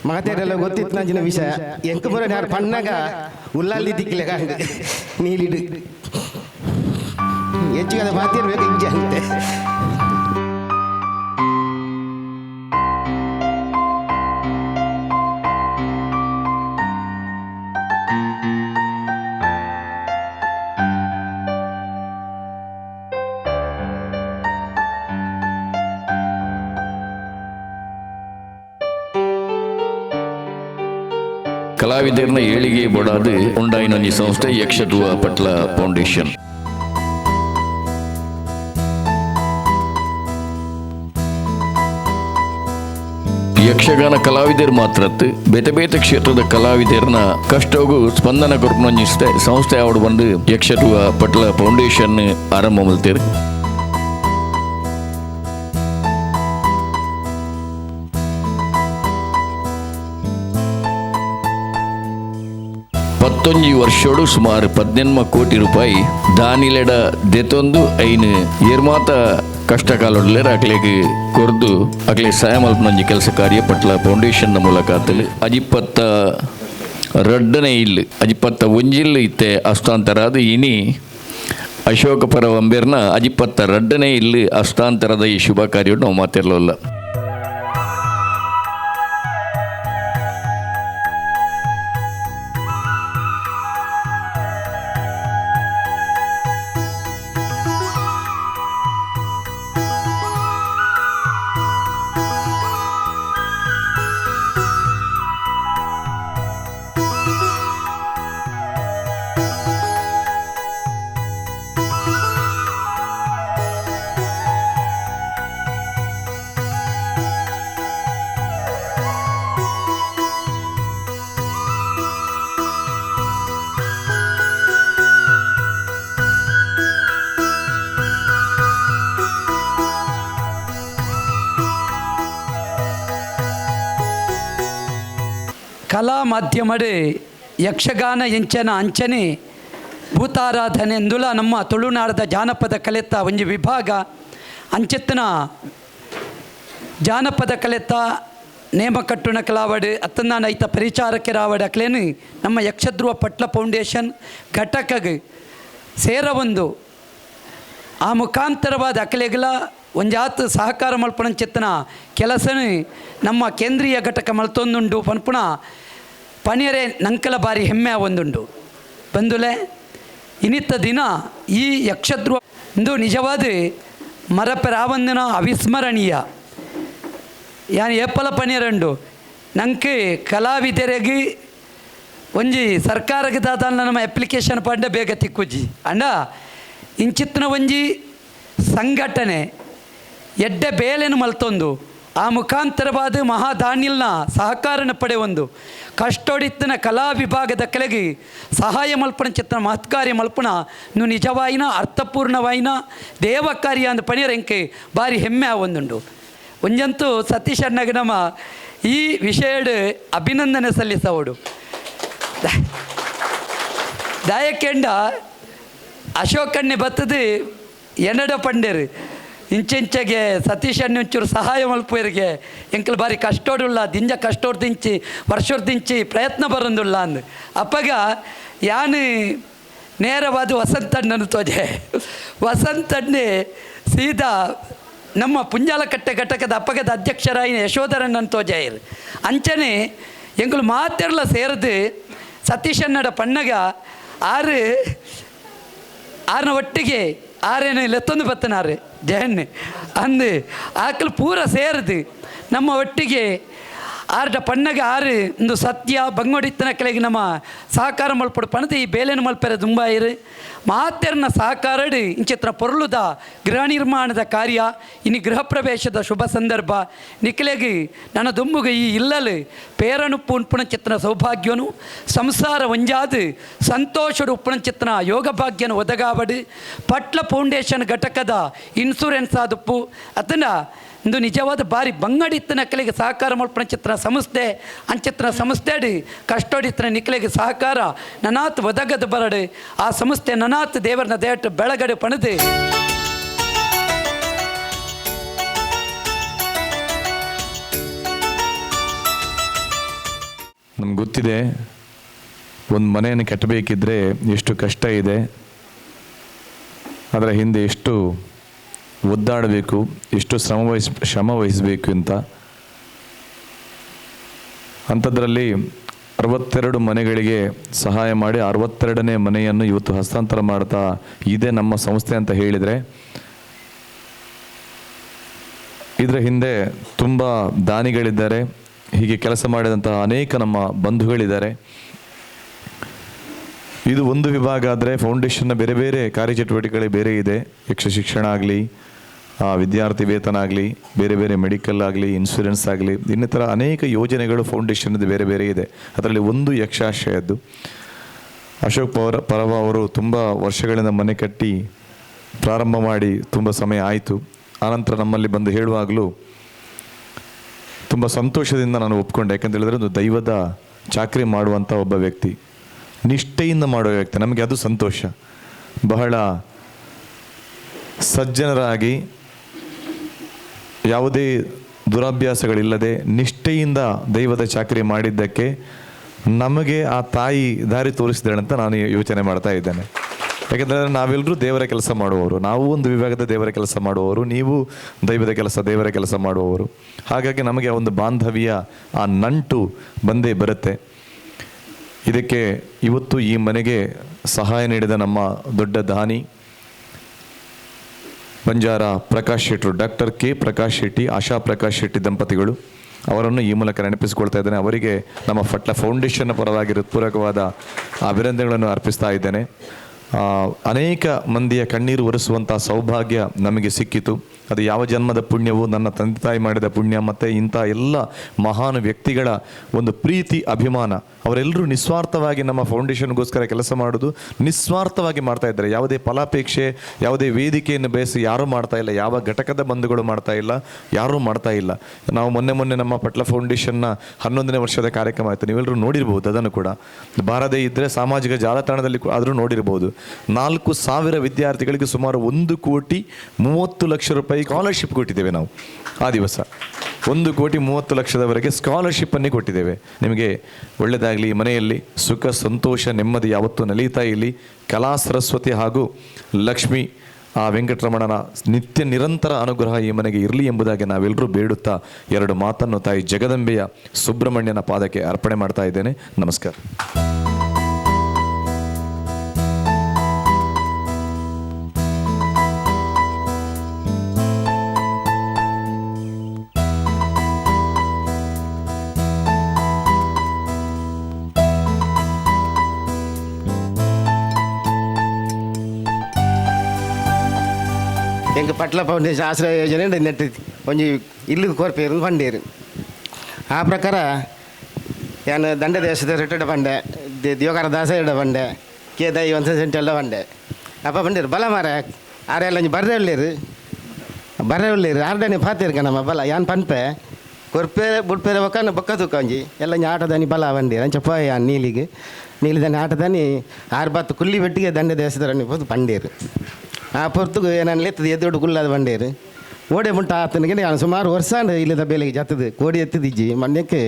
ಮಾತಾಡೆಲ್ಲ ಗೊತ್ತಿತ್ತು ನಂಜಿನ ವಿಷಯ ಎಂಕ ಬರೋ ಯಾರು ಪಣ್ಣಾಗ ಉಳ್ಳಾಲಿ ದಿಕ್ಕಿಲ್ಲ ಹಂಗೆ ನೀಲಿಡು ಹೆಚ್ಚಿಗೆ ಅದು ಮಾತಿರ್ಬೇಕು ಇಜ್ಜೆ ಅಂತೆ. ಕಲಾವಿದರನ್ನ ಏಳಿಗೆ ಬೋಡಾದು ಉಂಡಾಯಿನೊಂಜಿ ಸಂಸ್ಥೆ ಯಕ್ಷಧ್ರುವ ಪಟ್ಲ ಫೌಂಡೇಶನ್. ಯಕ್ಷಗಾನ ಕಲಾವಿದರು ಮಾತ್ರತ್ತು ಬೇತೆ ಬೇತೆ ಕ್ಷೇತ್ರದ ಕಲಾವಿದರನ್ನ ಕಷ್ಟಗೂ ಸ್ಪಂದನ ಕೊರ್ಪನೊಂಜಿ ಸಂಸ್ಥೆ ಆವಡು ಬಂದು ಯಕ್ಷಧ್ರುವ ಪಟ್ಲ ಫೌಂಡೇಶನ್ ಆರಂಭ ಮಲ್ತೇರು. ಪತ್ತೊಂಜಿ ವರ್ಷೋಡು ಸುಮಾರು 18 ಕೋಟಿ ರೂಪಾಯಿ ದಾನಿಲೆಡ ದೆತೊಂದು ಐನು ಏರ್ಮಾತ ಕಷ್ಟ ಕಾಲೊಡ್ಲೇರ ಅಕ್ಲೆಗೆ ಕೊರ್ದು ಅಕ್ಲೆ ಸಹಾಯ ಮಲ್ಪನೊಂಜಿ ಕೆಲಸ ಕಾರ್ಯ ಪಟ್ಲ ಫೌಂಡೇಶನ್ ಮೂಲಕ ಆತಲು ಅಜಿಪ್ಪತ್ತ ರಡ್ಡನೇ ಇಲ್ಲು ಅಜಿಪ್ಪತ್ತ ಒಂಜಿಲ್ಲು ಇತ್ತೆ ಹಸ್ತಾಂತರ ಅದು ಇನಿ ಅಶೋಕ ಪರ ವಂಬೇರ್ನ ಅಜಿಪ್ಪತ್ತ ರಡ್ಡನೇ ಇಲ್ಲು ಹಸ್ತಾಂತರದ ಈ ಶುಭ ಕಾರ್ಯ ನಾವು ಮಾತಿರಲಿಲ್ಲ. ಕಲಾ ಮಾಧ್ಯಮಡು ಯಕ್ಷಗಾನ ಎಂಚನ ಅಂಚನೆ ಭೂತಾರಾಧನೆ ಎಂದುಲ ನಮ್ಮ ತುಳುನಾಡದ ಜಾನಪದ ಕಲೆತ ಒಂಜಿ ವಿಭಾಗ ಅಂಚೆತ್ತಿನ ಜಾನಪದ ಕಲೆತ ನೇಮ ಕಟ್ಟುನ ಕಲಾವಡು ಅತ್ತನ ಐತ ಪರಿಚಾರಕ್ಕೆ ರಾವಡು ಅಕ್ಲೇನು ನಮ್ಮ ಯಕ್ಷಧ್ರುವ ಪಟ್ಲ ಫೌಂಡೇಶನ್ ಘಟಕಗೆ ಸೇರ ಒಂದು ಆ ಮುಖಾಂತರವಾದ ಅಕಲೆಗಳ ಒಂಜಾತ್ ಸಹಕಾರ ಮಲ್ಪಣ ಚೆತ್ತನ ಕೆಲಸನು ನಮ್ಮ ಕೇಂದ್ರೀಯ ಘಟಕ ಮಲ್ತೊಂದುಂಡು ಪನ್ಪುಣ ಪಣಿಯರೆ ನಂಕಲ ಬಾರಿ ಹೆಮ್ಮೆ ಒಂದುಂಡು ಬಂದುಲೆ ಇನ್ನಿತ್ತ ದಿನ ಈ ಯಕ್ಷಧ್ರುವ ಇಂದು ನಿಜವಾದ ಮರಪ ರಾವಂದಿನ ಅವಿಸ್ಮರಣೀಯ ಯಾನ್ ಏಪಲ ಪಣಿಯರಂಡು ನಂಗೆ ಕಲಾವಿದರಿಗೆ ಒಂಜಿ ಸರ್ಕಾರಕ್ಕೆ ದಾದಾನ ನಮ್ಮ ಅಪ್ಲಿಕೇಶನ್ ಪಂಡ ಬೇಗ ತಿಕ್ಕುಜಿ ಅಂಡ ಇಂಚಿತ್ತಿನ ಒಂಜಿ ಸಂಘಟನೆ ಎಡ್ಡೆ ಬೇಲೆನು ಮಲ್ತೊಂದು ಆ ಮುಖಾಂತರವಾದ ಮಹಾದಾನಿಲ್ನ ಸಹಕಾರನ ಪಡೆ ಒಂದು ಕಷ್ಟೊಡಿತ್ತಿನ ಕಲಾ ವಿಭಾಗದ ಕೆಳಗೆ ಸಹಾಯ ಮಲ್ಪಣ ಚಿತ್ರ ಮಹತ್ಕಾರ್ಯ ಮಲ್ಪಣ ನೀವು ನಿಜವಾಯಿನ ಅರ್ಥಪೂರ್ಣವಾಯಿನ ದೇವ ಕಾರ್ಯ ಅಂದ ಪಣಿಯರಂಕೆ ಭಾರಿ ಹೆಮ್ಮೆ ಒಂದುಂಡು ಒಂಜಂತೂ ಸತೀಶ್ ಅಣ್ಣಗೆ ನಮ್ಮ ಈ ವಿಷಯಡು ಅಭಿನಂದನೆ ಸಲ್ಲಿಸೋಡು ದಾಯಕೆಂಡ ಅಶೋಕಣ್ಣೆ ಬತ್ತದು ಎನ್ನಡ ಪಂಡೇರು ಇಂಚೆಂಚೆಗೆ ಸತೀಶ್ ಅಣ್ಣ ಒಂಚೂರು ಸಹಾಯ ಮಲ್ಪುವರಿಗೆ ಎಂಕಲ್ ಬಾರಿ ಕಷ್ಟೋಡುಲ್ಲ ದಿಂಜ ಕಷ್ಟೋಡ್ದಿಂಚಿ ವರ್ಷೋರ್ದಿಂಚಿ ಪ್ರಯತ್ನ ಬರೋದುಲ್ಲ ಅಂದು ಅಪ್ಪಗ ಯಾನು ನೇರವಾದ ವಸಂತಣ್ಣನು ತೋಜೆ ವಸಂತಣ್ಣೆ ಸೀದಾ ನಮ್ಮ ಪುಂಜಾಲಕಟ್ಟೆ ಘಟಕದ ಅಪ್ಪಗದ ಅಧ್ಯಕ್ಷರಾಯಿನ ಯಶೋಧರಣ್ಣನ ತೋಜಾಯಿರು ಅಂಚನೆ ಎಂಗಳು ಮಾತೆರ್ಲ ಸೇರಿದು ಸತೀಶ್ ಅಣ್ಣಡ ಪಣ್ಣಗ ಆರನ ಒಟ್ಟಿಗೆ ಆರೇನು ಲೆತ್ತೊಂದು ಬತ್ತನಾರು ಜಯಣ್ಣೆ ಅಂದು ಆಕಲು ಪೂರ ಸೇರಿದು ನಮ್ಮ ಒಟ್ಟಿಗೆ ಆರ್ಡ ಪಣ್ಣಗೆ ಆರು ಇಂದು ಸತ್ಯ ಬಂಗೊಡಿತ್ತನ ಕೆಳಗೆ ನಮ್ಮ ಸಹಕಾರ ಮಲ್ಪಡು ಪಣದು ಈ ಬೇಲೆನ ಮಲ್ಪೆರೆ ತುಂಬ ಇರು ಮಾತೆರ್ನ ಸಹಕಾರಡು ಇಂಚಿತ್ರ ಪೊರ್ಲುದ ಗೃಹ ನಿರ್ಮಾಣದ ಕಾರ್ಯ ಇನ್ನು ಗೃಹ ಪ್ರವೇಶದ ಶುಭ ಸಂದರ್ಭ ನಿಖಲೆಗೆ ನನ್ನ ದುಂಬುಗೆ ಈ ಇಲ್ಲಲು ಪೇರನುಪ್ಪು ಉಣ್ಪುಣ ಚಿತ್ರ ಸೌಭಾಗ್ಯನು ಸಂಸಾರ ಒಂಜಾದು ಸಂತೋಷಡು ಉಪ್ಪುಣ ಚಿತ್ರ ಯೋಗ ಭಾಗ್ಯನು ಒದಗಾವಡು ಪಟ್ಲ ಫೌಂಡೇಶನ್ ಘಟಕದ ಇನ್ಸೂರೆನ್ಸ್ ಆದುಪ್ಪು ಅದನ್ನ ಇಂದು ನಿಜವಾದ ಬಾರಿ ಬಂಗಡಿತ್ತಿನ ಕಲೆಗೆ ಸಹಕಾರ ಮಲ್ಪಣ ಚಿತ್ರ ಸಂಸ್ಥೆ ಅಂಚಿತ್ರ ಸಂಸ್ಥೆಡು ಕಷ್ಟೋಡಿತ್ತಿನ ನಿಖಲೆಗೆ ಸಹಕಾರ ನನಾತ್ ಒದಗದು ಬರಡು ಆ ಸಂಸ್ಥೆ ನನಾತ್ ದೇವರನ್ನ ದೇಟ ಬೆಳಗಡೆ ಪಣದು ನಮ್ಗೆ ಗೊತ್ತಿದೆ ಒಂದು ಮನೆಯನ್ನು ಕಟ್ಟಬೇಕಿದ್ರೆ ಎಷ್ಟು ಕಷ್ಟ ಇದೆ, ಅದರ ಹಿಂದೆ ಎಷ್ಟು ಒದ್ದಾಡಬೇಕು, ಎಷ್ಟು ಶ್ರಮ ವಹಿಸಬೇಕು ಅಂತ. ಅಂಥದ್ರಲ್ಲಿ 62 ಮನೆಗಳಿಗೆ ಸಹಾಯ ಮಾಡಿ 62ನೇ ಮನೆಯನ್ನು ಇವತ್ತು ಹಸ್ತಾಂತರ ಮಾಡ್ತಾ ಇದೇ ನಮ್ಮ ಸಂಸ್ಥೆ ಅಂತ ಹೇಳಿದರೆ, ಇದರ ಹಿಂದೆ ತುಂಬ ದಾನಿಗಳಿದ್ದಾರೆ, ಹೀಗೆ ಕೆಲಸ ಮಾಡಿದಂತಹ ಅನೇಕ ನಮ್ಮ ಬಂಧುಗಳಿದ್ದಾರೆ. ಇದು ಒಂದು ವಿಭಾಗ ಆದರೆ ಫೌಂಡೇಶನ್ನ ಬೇರೆ ಬೇರೆ ಕಾರ್ಯಚಟುವಟಿಕೆಗಳು ಬೇರೆ ಇದೆ. ಯಕ್ಷ ಶಿಕ್ಷಣ ಆಗಲಿ, ವಿದ್ಯಾರ್ಥಿ ವೇತನ ಆಗಲಿ, ಬೇರೆ ಬೇರೆ ಮೆಡಿಕಲ್ ಆಗಲಿ, ಇನ್ಶೂರೆನ್ಸ್ ಆಗಲಿ, ಇನ್ನಿತರ ಅನೇಕ ಯೋಜನೆಗಳು ಫೌಂಡೇಶನ್ದು ಬೇರೆ ಬೇರೆ ಇದೆ. ಅದರಲ್ಲಿ ಒಂದು ಯಕ್ಷಾಶ್ರಯದ್ದು. ಅಶೋಕ್ ಪರವ ಅವರು ತುಂಬ ವರ್ಷಗಳಿಂದ ಮನೆ ಕಟ್ಟಿ ಪ್ರಾರಂಭ ಮಾಡಿ ತುಂಬ ಸಮಯ ಆಯಿತು. ಆನಂತರ ನಮ್ಮಲ್ಲಿ ಬಂದು ಹೇಳುವಾಗಲೂ ತುಂಬ ಸಂತೋಷದಿಂದ ನಾನು ಒಪ್ಕೊಂಡೆ. ಯಾಕಂತ ಹೇಳಿದ್ರೆ ಒಂದು ದೈವದ ಚಾಕರಿ ಮಾಡುವಂಥ ಒಬ್ಬ ವ್ಯಕ್ತಿ, ನಿಷ್ಠೆಯಿಂದ ಮಾಡುವ ವ್ಯಕ್ತಿ, ನಮಗೆ ಅದು ಸಂತೋಷ. ಬಹಳ ಸಜ್ಜನರಾಗಿ ಯಾವುದೇ ದುರಭ್ಯಾಸಗಳಿಲ್ಲದೆ ನಿಷ್ಠೆಯಿಂದ ದೈವದ ಚಾಕರಿ ಮಾಡಿದ್ದಕ್ಕೆ ನಮಗೆ ಆ ತಾಯಿ ದಾರಿ ತೋರಿಸಿದಳು ಅಂತ ನಾನು ಯೋಚನೆ ಮಾಡ್ತಾ ಇದ್ದೇನೆ. ಯಾಕೆಂದರೆ ನಾವೆಲ್ಲರೂ ದೇವರ ಕೆಲಸ ಮಾಡುವವರು, ನಾವು ಒಂದು ವಿಭಾಗದ ದೇವರ ಕೆಲಸ ಮಾಡುವವರು, ನೀವು ದೇವರ ಕೆಲಸ ಮಾಡುವವರು. ಹಾಗಾಗಿ ನಮಗೆ ಒಂದು ಬಾಂಧವ್ಯ, ಆ ನಂಟು ಬಂದೇ ಬರುತ್ತೆ. ಇದಕ್ಕೆ ಇವತ್ತು ಈ ಮನೆಗೆ ಸಹಾಯ ನೀಡಿದ ನಮ್ಮ ದೊಡ್ಡ ದಾನಿ ಬಂಜಾರ ಪ್ರಕಾಶ್ ಶೆಟ್ಟರು, ಡಾಕ್ಟರ್ ಕೆ ಪ್ರಕಾಶ್ ಶೆಟ್ಟಿ, ಆಶಾ ಪ್ರಕಾಶ್ ಶೆಟ್ಟಿ ದಂಪತಿಗಳು, ಅವರನ್ನು ಈ ಮೂಲಕ ನೆನಪಿಸಿಕೊಳ್ತಾ ಇದ್ದೇನೆ. ಅವರಿಗೆ ನಮ್ಮ ಪಟ್ಲ ಫೌಂಡೇಶನ್ನ ಪರವಾಗಿ ಹೃತ್ಪೂರ್ವಕವಾದ ಅಭಿನಂದನೆಗಳನ್ನು ಅರ್ಪಿಸ್ತಾ ಇದ್ದೇನೆ. ಅನೇಕ ಮಂದಿಯ ಕಣ್ಣೀರು ಒರೆಸುವಂಥ ಸೌಭಾಗ್ಯ ನಮಗೆ ಸಿಕ್ಕಿತು. ಅದು ಯಾವ ಜನ್ಮದ ಪುಣ್ಯವು, ನನ್ನ ತಂದೆ ತಾಯಿ ಮಾಡಿದ ಪುಣ್ಯ, ಮತ್ತು ಇಂಥ ಎಲ್ಲ ಮಹಾನ್ ವ್ಯಕ್ತಿಗಳ ಒಂದು ಪ್ರೀತಿ, ಅಭಿಮಾನ. ಅವರೆಲ್ಲರೂ ನಿಸ್ವಾರ್ಥವಾಗಿ ನಮ್ಮ ಫೌಂಡೇಶನ್ಗೋಸ್ಕರ ಕೆಲಸ ಮಾಡೋದು ನಿಸ್ವಾರ್ಥವಾಗಿ ಮಾಡ್ತಾ ಇದ್ದಾರೆ. ಯಾವುದೇ ಫಲಾಪೇಕ್ಷೆ, ಯಾವುದೇ ವೇದಿಕೆಯನ್ನು ಬೇಯಿಸಿ ಯಾರೂ ಮಾಡ್ತಾ ಇಲ್ಲ, ಯಾವ ಘಟಕದ ಬಂಧುಗಳು ಮಾಡ್ತಾ ಇಲ್ಲ, ಯಾರೂ ಮಾಡ್ತಾ ಇಲ್ಲ. ನಾವು ಮೊನ್ನೆ ನಮ್ಮ ಪಟ್ಲ ಫೌಂಡೇಶನ್ನ 11ನೇ ವರ್ಷದ ಕಾರ್ಯಕ್ರಮ ಆಯಿತು, ನೀವೆಲ್ಲರೂ ನೋಡಿರ್ಬೋದು. ಅದನ್ನು ಕೂಡ ಬಾರದೇ ಇದ್ದರೆ ಸಾಮಾಜಿಕ ಜಾಲತಾಣದಲ್ಲಿ ಆದರೂ ನೋಡಿರ್ಬೋದು. 4,000 ವಿದ್ಯಾರ್ಥಿಗಳಿಗೆ ಸುಮಾರು 1,30,00,000 ರೂಪಾಯಿ ಸ್ಕಾಲರ್ಶಿಪ್ ಕೊಟ್ಟಿದ್ದೇವೆ ನಾವು. ಆ ದಿವಸ 1,30,00,000 ಸ್ಕಾಲರ್ಶಿಪ್ಪನ್ನೇ ಕೊಟ್ಟಿದ್ದೇವೆ. ನಿಮಗೆ ಒಳ್ಳೆಯದಾಗಲಿ, ಮನೆಯಲ್ಲಿ ಸುಖ ಸಂತೋಷ ನೆಮ್ಮದಿ ಯಾವತ್ತೂ ನಲೀತಾ ಇಲ್ಲಿ. ಕಲಾ ಸರಸ್ವತಿ ಹಾಗೂ ಲಕ್ಷ್ಮಿ, ಆ ವೆಂಕಟರಮಣನ ನಿತ್ಯ ನಿರಂತರ ಅನುಗ್ರಹ ಈ ಮನೆಗೆ ಇರಲಿ ಎಂಬುದಾಗಿ ನಾವೆಲ್ಲರೂ ಬೇಡುತ್ತಾ 2 ಮಾತನ್ನು ತಾಯಿ ಜಗದಂಬೆಯ ಸುಬ್ರಹ್ಮಣ್ಯನ ಪಾದಕ್ಕೆ ಅರ್ಪಣೆ ಮಾಡ್ತಾ ಇದ್ದೇನೆ. ನಮಸ್ಕಾರ. எங்கள் பட்ல ஃபவுண்டேஷன் ஆசிரிய ಯೋಜನೆ ನೆಟ್ಟು ಒಂಜಿ ಇಲ್ಲಿಗೆ ಕೋರ್ಪೇರು ಪಂಡೇರು. ಆ ಪ್ರಕಾರ ಯಾನು ದಂಡ ದೇಶದ ರಿಟರ್ಡ್ ಪಂಡೆ, ದಿಯೋಗಾರ ದಾಸ ಇಡ ಪಂಡೆ, ಕೆ ದೈ ಒಂದು ಸೆಂಟ್ ಎಲ್ಲ ಪಂಡೆ ಅಪ್ಪ ಪಂಡೇರು ಬಲ ಮಾರ ಆರೆಲ್ಲ ಒಂಜಿ ಬರ್ರೆ ಉಳ್ಳೇರು ಆರ್ಡನೆ ಪಾತಿರ್ಕ ನಮ್ಮ ಬಲ ಯಾನ್ ಪನ್ಪೆ ಕೊರ್ಪೇರೆ ಬುಡ್ಪೇರೆ ಒಕ್ಕನ ಬೊಕ್ಕ ತೂಕ ಒಂಜಿ ಎಲ್ಲ ಆಟದಾನಿ ಬಲ ಪಂಡೇರು ಅಂಚ ಪೋಯ ಯಾನ್ ನೀಲಿದಾನಿ ಆಟದಾನಿ 6-10 ಕುಲ್ಲಿ ಬೆಟ್ಟಿಗೆ ದಂಡ ದೇಶದ ಪೋದು ಪಂಡೇರು. ಆ ಪೊರ್ತುಗು ನಾನು ಲೆತ್ತದು ಎದ್ದೊಡು ಕುಲ್ಲಾದ ಬಂಡೇರು ಓಡೆ ಮುಂಟ ಆತನಿಗೆ ನಾನು ಸುಮಾರು ವರ್ಷ ಇಲ್ಲದ ಬೇಲೆಗೆ ಜತ್ತದು ಕೋಡಿ ಎತ್ತಿದ್ದಿಜ್ಜಿ ಮಣ್ಣಕ್ಕೆ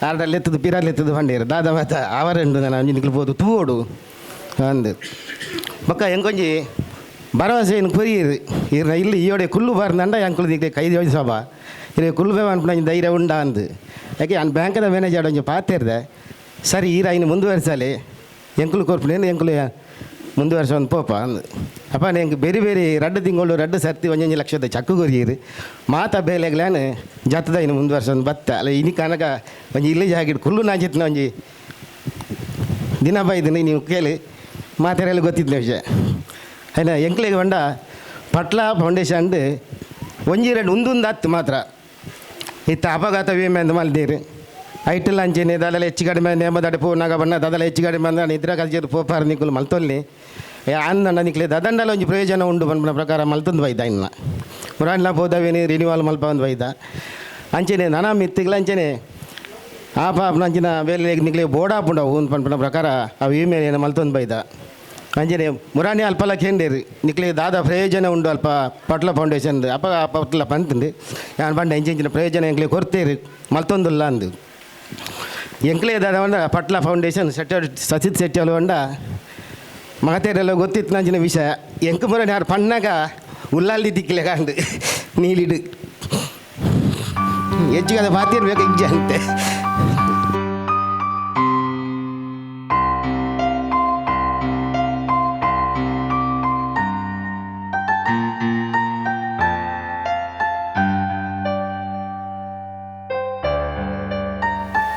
ಆರ್ಡಲ್ಲಿ ಎತ್ತದು ಪಿರಲ್ಲಿ ಎತ್ತದು ಬಂಡೇರು ದಾದ ಮಾತ ಅವರೆಂಡು ನಾನು ನಿಂತ್ಕೊಳ್ಬೋದು ತೂಡು ಅಂದು ಬೊಕ್ಕ ಹೆಂಗೊಂಜಿ ಭರವಸೆ ಏನು ಕೊರಿಯಿರು ಇರ ಇಲ್ಲಿ ಈಯೋಡೆ ಕುಲ್ಲು ಬಾರ್ದಂಡ ಅಂಕುಳದಿಗೆ 5 ವರ್ಷ ಸಭಾ ಇರೇ ಕುಲ್ಲು ಅನ್ಕೊಂಡು ಧೈರ್ಯ ಉಂಡ ಅಂದು. ಯಾಕೆ ನಾನು ಬ್ಯಾಂಕದ ಮ್ಯಾನೇಜರ್ ಒಂಜಿ ಪಾತಿರ್ದೆ ಸರಿ ಈರ ಇನ್ನು ಮುಂದುವರಿಸಲಿ ಎಂಕುಲು ಕೊರ್ಪಣೇನು ಎಂಕುಲು ಮುಂದುವರ್ಸ ಒಂದು ಪೋಪ ಅಂದು ಅಪ್ಪ ನಂಗೆ ಬೇರೆ ಬೇರೆ 2 ತಿಂಗಳು 2 ಸರ್ತಿ 1 ಲಕ್ಷದ ಚಕ್ಕು ಕೊರಿಯಿರು ಮಾತಾ ಬೇಲೆಗ್ಲಾನು ಜತ್ತದ ಇನ್ನು ಮುಂದುವರ್ಸ ಒಂದು ಬತ್ತ ಅಲ್ಲ ಇನಿ ಕನಕ ಒಂಜಿ ಇಲ್ಲೇ ಆಗಿಟ್ಟು ಕುಲ್ಲು ನಾಚಿತ್ನ ಒಂಜಿ ದಿನ ಬೈದಿನಿ ನೀವು ಕೇಳಿ ಮಾತಾಡಲು ಗೊತ್ತಿದ್ದ ವಿಷಯ ಆಯ್ನ ಎಂಕ್ಲೆಗೆ ಬಂಡ ಪಟ್ಲ ಫೌಂಡೇಶನ್ ಒಂಜಿ 2 ಒಂದೊಂದು ಹತ್ತು ಮಾತ್ರ ಇತ್ತ ಅಪಘಾತ ವಿಮೆ ಅಂತ ಮಲ್ದೀರು ಐಟಲ್ ಅಂಚೆನೆ ಅದೆಲ್ಲ ಹೆಚ್ಚು ಕಡಿಮೆ ನೇಮದಾಡಿ ಪೂರ್ಣಾಗ ಬಣ್ಣದ ಅದೆಲ್ಲ ಹೆಚ್ಚು ಕಡಿಮೆ ಬಂದ ನಿದ್ರ ಕಲ್ಚರ್ ಪೋಪಾರ ನಿಕ್ಕಲು ಮಲ್ತೊಲ್ಲಿ ಅಂದಂಡ ನಿಕ್ಲೆ ಅದಂಡಲ್ಲ ಒಂಜಿ ಪ್ರಯೋಜನ ಉಂಡು ಬಂದ ಪ್ರಕಾರ ಮಲ್ತೊಂದು ಬೈದ ಇನ್ನು ಮುರಾಣ್ಲ ಹೋದವೇನಿ ರಿನ್ಯೂವಲ್ ಮಲ್ಪ ಒಂದು ಬೈದ ಅಂಚೆನೆ ನನ ಮಿತ್ತಿಗಳ ಅಂಚೆನೆ ಆ ಪಾಪ ನಂಚಿನ ಬೇಲೆ ನಿಕ್ಲೆ ಬೋಡಾಪುಂಡ ಹೂನ್ ಪಂಪನ ಪ್ರಕಾರ ಆ ವಿಮೆ ಏನು ಮಲ್ತೊಂದು ಬೈದ ಅಂಚೆನೆ ಮುರಾಣಿ ಅಲ್ಪಲ ಕೇಂಡೇರು ನಿಕ್ಲೆ ದಾದ ಪ್ರಯೋಜನ ಉಂಡು ಅಲ್ಪ ಪಟ್ಲ ಫೌಂಡೇಶನ್ ಅಪ್ಪ ಪಟ್ಲ ಪಂತಂದು ನಾನು ಬಂಡ ಇಂಚಿನ ಪ್ರಯೋಜನ ಎಂಕ್ಲೆ ಕೊರ್ತೇರು ಮಲ್ತೊಂದುಲ್ಲ ಅಂದು ಎಂಕ್ಲೇದಾದ ಪಟ್ಲ ಫೌಂಡೇಶನ್ ಸಚಿತ್ ಶೆಟ್ಟಿ ಅಲ್ಲ ಮಗತೇರೆಲ್ಲ ಗೊತ್ತಿತ್ತು ನಂಚಿನ ವಿಷಯ ಎಂಕ ಮುರ ಯಾರು ಪಣ್ಣಾಗ ಉಲ್ಲಾಲ್ದಿ ದಿಕ್ಕಿಲೆ ಕಾಂಡು ನೀಲಿಡು ಹೆಚ್ಚಿಗೆ ಅದು ಮಾತಿರ್ಬೇಕು ಇಜ್ಜ ಅಂತೆ.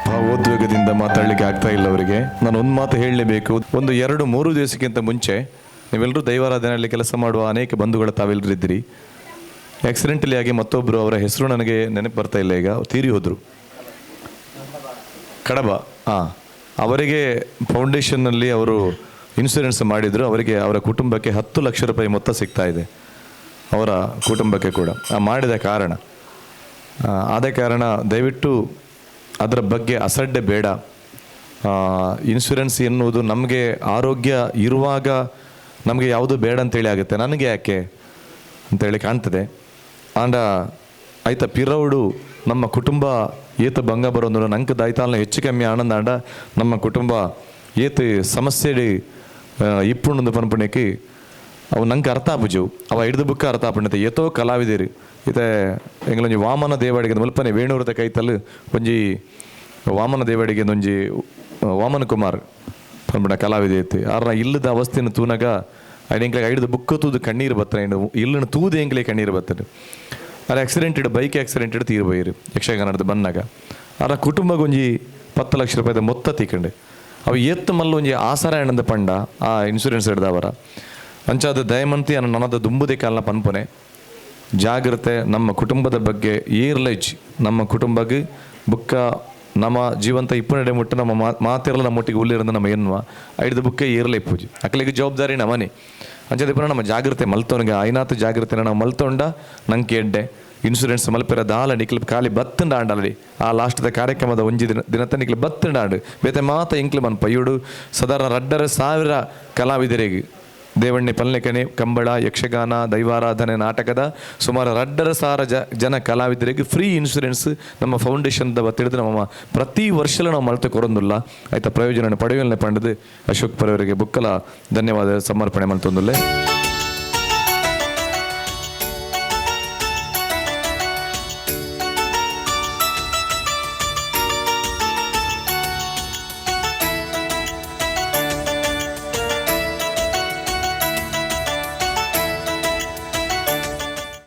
ಭಾವೋದ್ವೇಗದಿಂದ ಮಾತಾಡಲಿಕ್ಕೆ ಆಗ್ತಾ ಇಲ್ಲ ಅವರಿಗೆ. ನಾನು ಒಂದು ಮಾತು ಹೇಳಲೇಬೇಕು. 1-2-3 ದಿವಸಕ್ಕಿಂತ ಮುಂಚೆ ನೀವೆಲ್ಲರೂ ದೈವಾರಾಧನೆಯಲ್ಲಿ ಕೆಲಸ ಮಾಡುವ ಅನೇಕ ಬಂಧುಗಳು ತಾವೆಲ್ಲರೂ ಇದ್ದೀರಿ. ಆಕ್ಸಿಡೆಂಟಲಿ ಆಗಿ ಮತ್ತೊಬ್ಬರು, ಅವರ ಹೆಸರು ನನಗೆ ನೆನಪು ಬರ್ತಾ ಇಲ್ಲ ಈಗ, ತೀರಿ ಹೋದರು. ಕಡಬ, ಅವರಿಗೆ ಫೌಂಡೇಶನ್ನಲ್ಲಿ ಅವರು ಇನ್ಶೂರೆನ್ಸ್ ಮಾಡಿದರು. ಅವರಿಗೆ ಅವರ ಕುಟುಂಬಕ್ಕೆ 10 ಲಕ್ಷ ರೂಪಾಯಿ ಮೊತ್ತ ಸಿಗ್ತಾ ಇದೆ, ಅವರ ಕುಟುಂಬಕ್ಕೆ ಕೂಡ. ಮಾಡಿದ ಕಾರಣ ಆದ ಕಾರಣ ದಯವಿಟ್ಟು ಅದರ ಬಗ್ಗೆ ಅಸಡ್ಡೆ ಬೇಡ. ಇನ್ಶೂರೆನ್ಸ್ ಎನ್ನುವುದು ನಮಗೆ ಆರೋಗ್ಯ ಇರುವಾಗ ನಮಗೆ ಯಾವುದು ಬೇಡ ಅಂತೇಳಿ ಆಗುತ್ತೆ, ನನಗೆ ಯಾಕೆ ಅಂತೇಳಿ ಕಾಣ್ತದೆ. ಆಂಡ ಆಯ್ತಾ ಪಿರೌಡು ನಮ್ಮ ಕುಟುಂಬ ಏತ ಭಂಗ ಬರೋದು ನಂಗೆ ದಾಯ್ತಾಲ್ನ ಹೆಚ್ಚು ಕಮ್ಮಿ ಆನಂದ ಆಂಡ ನಮ್ಮ ಕುಟುಂಬ ಏತು ಸಮಸ್ಯೆ ಇಪ್ಪುಣ್ಣದು ಪನ್ಪುಣಕ್ಕೆ ಅವು ನಂಗೆ ಅರ್ಥ ಆಪುಜು ಅವ ಹಿಡಿದು ಬುಕ್ಕ ಅರ್ಥ ಆಪಣ್ಣತೆ ಏತೋ ಕಲಾವಿದಿರು ಇತ್ತೆ ಎಂಗಳೊಂಜಿ ವಾಮನ ದೇವಾಡಿಗೆ ಮುಲ್ಪನೆ ವೇಣೂರದ ಕೈತಲ್ಲು ಒಂಜಿ ವಾಮನ ದೇವಾಡಿಗೆ ಒಂಜಿ ವಾಮನ ಕುಮಾರ್ ಪನ್ಪುಣ ಕಲಾವಿದೆ ಐತಿ ಆರ್ನ ಇಲ್ಲದ ಅವಸ್ಥೆನ ತೂನಾಗ ಎಂಕ್ಲೆ ಹಿಡಿದು ಬುಕ್ಕ ತೂದು ಕಣ್ಣೀರು ಬತ್ತಾನೆ ಇಲ್ಲನ ತೂದು ಎಂಕ್ಲೆ ಕಣ್ಣೀರು ಬತ್ತಾನೆ. ಅದು ಆಕ್ಸಿಡೆಂಟೆಡ್ ಬೈಕ್ ಆಕ್ಸಿಡೆಂಟೆಡ್ ತೀರು ಬೈರು ಯಕ್ಷಗಾನದ ಬಂದಾಗ ಆರ ಕುಟುಂಬಕ್ಕೆ ಒಂಜಿ 10 ಲಕ್ಷ ರೂಪಾಯಿದ ಮೊತ್ತ ತೀಕಂಡು ಅವು ಎತ್ತು ಮಲ್ಲ ಒಂಜಿ ಆಸರ ಎಣ್ಣದ ಪಂಡ ಆ ಇನ್ಶೂರೆನ್ಸ್ ಹಿಡ್ದವರ ಅಂಚಾದ ದಯಮಂತಿ ನನ್ನದ ದುಂಬುದೇ ಕಾಲನ ಪನ್ಪೊನೆ ಜಾಗ್ರತೆ. ನಮ್ಮ ಕುಟುಂಬದ ಬಗ್ಗೆ ಏರ್ಲೈಜ್ ನಮ್ಮ ಕುಟುಂಬಕ್ಕೆ ಬುಕ್ಕ ನಮ್ಮ ಜೀವಂತ ಇಪ್ಪು ಮುಟ್ಟು ನಮ್ಮ ಮಾತಿರಲ್ಲ ನಮ್ಮೊಟ್ಟಿಗೆ ಉಲ್ಲಿರಂದು ನಮ್ಮ ಎನ್ನುವ ಐದು ಬುಕ್ಕೆ ಏರ್ಲೈ ಪೂಜೆ ಅಕ್ಕಲಿಗೆ ಜವಾಬ್ದಾರಿ ನಮ್ಮನೆ ಅಂಚದ ಪುನಃ ನಮ್ಮ ಜಾಗ್ರತೆ ಮಲ್ತವನಿಗೆ ಐನಾತು ಜಾಗ್ರತೆನ ನಾವು ಮಲ್ತೊಂಡ ನಂಗೆ ಎಡ್ಡೆ ಇನ್ಶೂರೆನ್ಸ್ ಮಲ್ಪೆರ ದಾಲ ನಿಕ್ಲು ಖಾಲಿ ಬತ್ತಂಡ ಆಂಡಲ್ಲಿ ಆ ಲಾಸ್ಟ್ದ ಕಾರ್ಯಕ್ರಮದ ಒಂಜಿ ದಿನತ್ತ ನಿಕ್ಲು ಬತ್ತಂಡ ಆಂಡು ಬೇತೆ ಮಾತ ಇಂಕ್ಲು ಮನ್ ಪಯ್ಯುಡು ಸಾಧಾರಣ 2,500 ಕಲಾವಿದರಿಗೆ ದೇವಣ್ಣೆ ಪಲ್ಲೆಕನೆ ಕಂಬಳ ಯಕ್ಷಗಾನ ದೈವಾರಾಧನೆ ನಾಟಕದ ಸುಮಾರು 2,500 ಜನ ಕಲಾವಿದರಿಗೆ ಫ್ರೀ ಇನ್ಶೂರೆನ್ಸ್ ನಮ್ಮ ಫೌಂಡೇಶನ್ದ ತಿಳಿದು ನಮ್ಮ ಪ್ರತಿ ವರ್ಷಲೂ ನಾವು ಮಲ್ತೆ ಕೊರೊಂದಿಲ್ಲ ಆಯ್ತಾ ಪ್ರಯೋಜನ ಪಡೆಯಲ್ನೇ ಪಂಡದು ಅಶೋಕ್ ಪರವರಿಗೆ ಬುಕ್ಕಲ ಧನ್ಯವಾದ ಸಮರ್ಪಣೆ ಮಲ್ತೊಂದುಲ್ಲೆ.